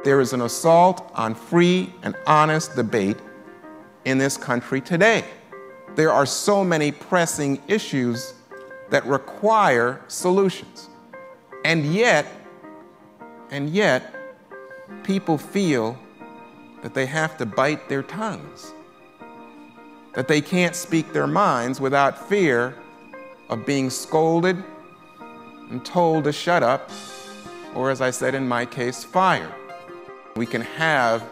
There is an assault on free and honest debate in this country today. There are so many pressing issues that require solutions. And yet, people feel that they have to bite their tongues, that they can't speak their minds without fear of being scolded and told to shut up, or as I said in my case, fired. We can have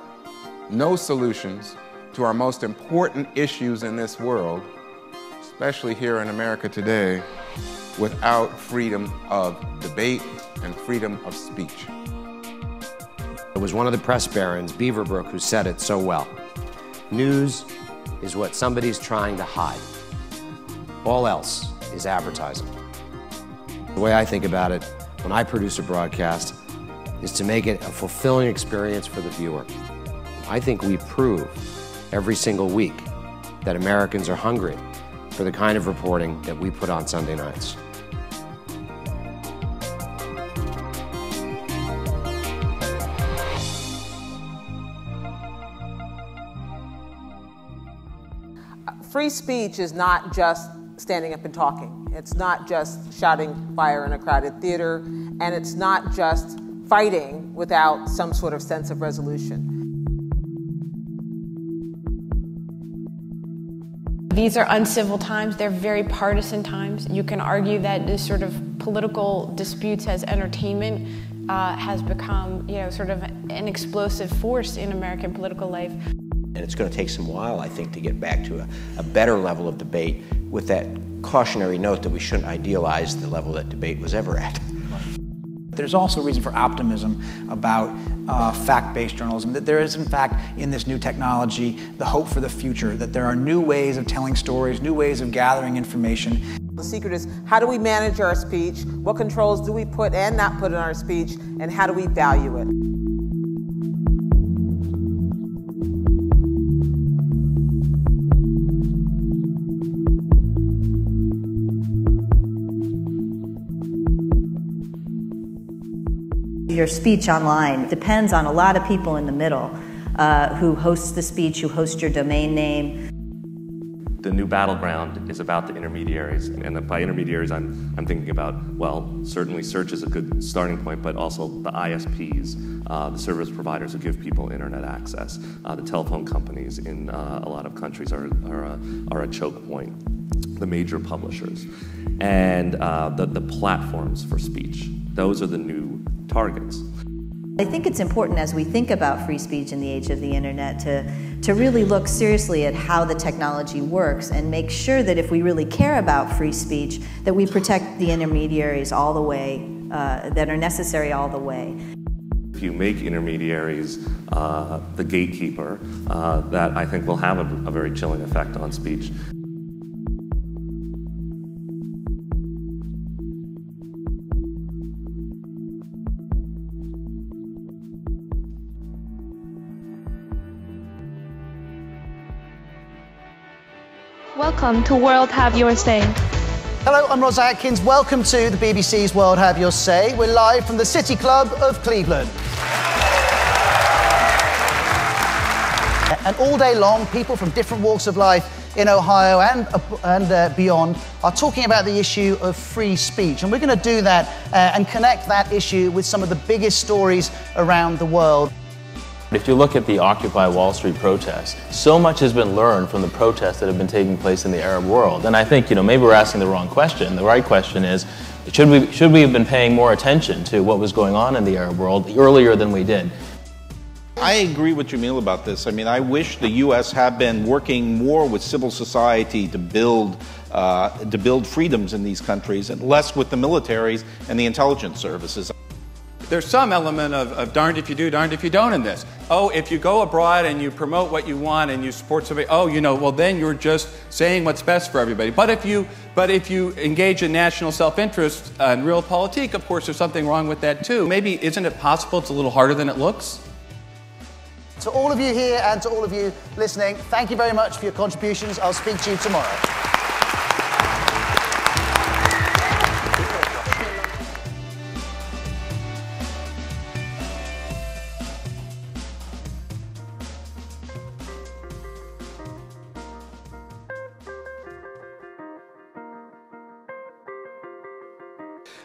no solutions to our most important issues in this world, especially here in America today, without freedom of debate and freedom of speech. It was one of the press barons, Beaverbrook, who said it so well. News is what somebody's trying to hide. All else is advertising. The way I think about it when I produce a broadcast is to make it a fulfilling experience for the viewer. I think we prove every single week that Americans are hungry for the kind of reporting that we put on Sunday nights. Free speech is not just standing up and talking. It's not just shouting fire in a crowded theater, and it's not just fighting without some sort of sense of resolution. These are uncivil times. They're very partisan times. You can argue that this sort of political disputes as entertainment has become, sort of an explosive force in American political life. And it's going to take some while, I think, to get back to a better level of debate with that cautionary note that we shouldn't idealize the level that debate was ever at. There's also reason for optimism about fact-based journalism, that there is, in fact, in this new technology, the hope for the future, that there are new ways of telling stories, new ways of gathering information. The secret is, how do we manage our speech? What controls do we put and not put in our speech? And how do we value it? Your speech online depends on a lot of people in the middle who hosts the speech, who host your domain name. The new battleground is about the intermediaries, and by intermediaries I'm thinking about, well, certainly search is a good starting point, but also the ISPs, the service providers who give people internet access. The telephone companies in a lot of countries are a choke point. The major publishers, and the platforms for speech. Those are the new targets. I think it's important as we think about free speech in the age of the internet to really look seriously at how the technology works and make sure that if we really care about free speech, that we protect the intermediaries all the way, that are necessary all the way. If you make intermediaries the gatekeeper, that I think will have a very chilling effect on speech. Welcome to World Have Your Say. Hello, I'm Roz Atkins. Welcome to the BBC's World Have Your Say. We're live from the City Club of Cleveland. And all day long, people from different walks of life in Ohio and beyond are talking about the issue of free speech. And we're going to do that and connect that issue with some of the biggest stories around the world. If you look at the Occupy Wall Street protests, so much has been learned from the protests that have been taking place in the Arab world. And I think, maybe we're asking the wrong question. The right question is, should we have been paying more attention to what was going on in the Arab world earlier than we did? I agree with Jamil about this. I mean, I wish the U.S. had been working more with civil society to build freedoms in these countries, and less with the militaries and the intelligence services. There's some element of darned if you do, darned if you don't in this. Oh, if you go abroad and you promote what you want and you support somebody, well then you're just saying what's best for everybody. But if you engage in national self-interest and realpolitik, of course there's something wrong with that too. Maybe isn't it possible it's a little harder than it looks? To all of you here and to all of you listening, thank you very much for your contributions. I'll speak to you tomorrow.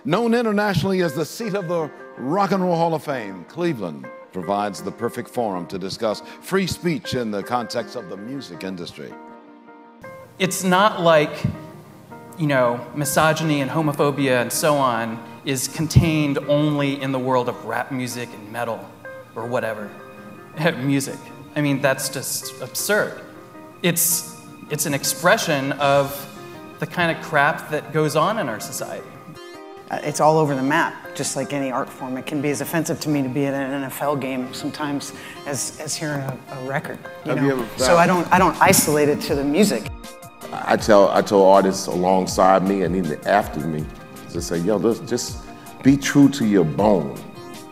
Known internationally as the seat of the Rock and Roll Hall of Fame, Cleveland provides the perfect forum to discuss free speech in the context of the music industry. It's not like, you know, misogyny and homophobia and so on is contained only in the world of rap music and metal or whatever. Music. I mean, that's just absurd. It's an expression of the kind of crap that goes on in our society. It's all over the map, just like any art form. It can be as offensive to me to be at an NFL game sometimes as hearing a record. You know? So I don't isolate it to the music. I tell artists alongside me and even after me to say, yo, just be true to your bone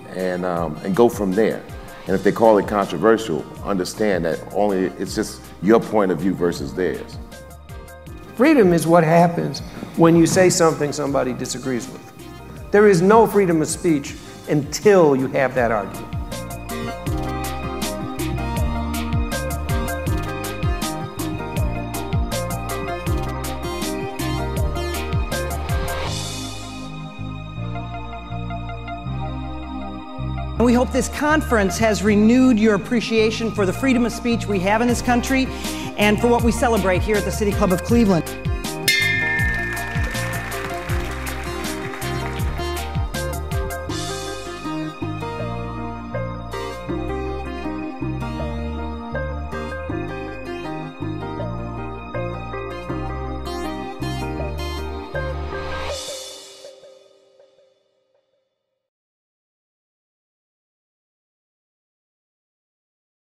and go from there. And if they call it controversial, understand that it's just your point of view versus theirs. Freedom is what happens when you say something somebody disagrees with. There is no freedom of speech until you have that argument. And we hope this conference has renewed your appreciation for the freedom of speech we have in this country and for what we celebrate here at the City Club of Cleveland.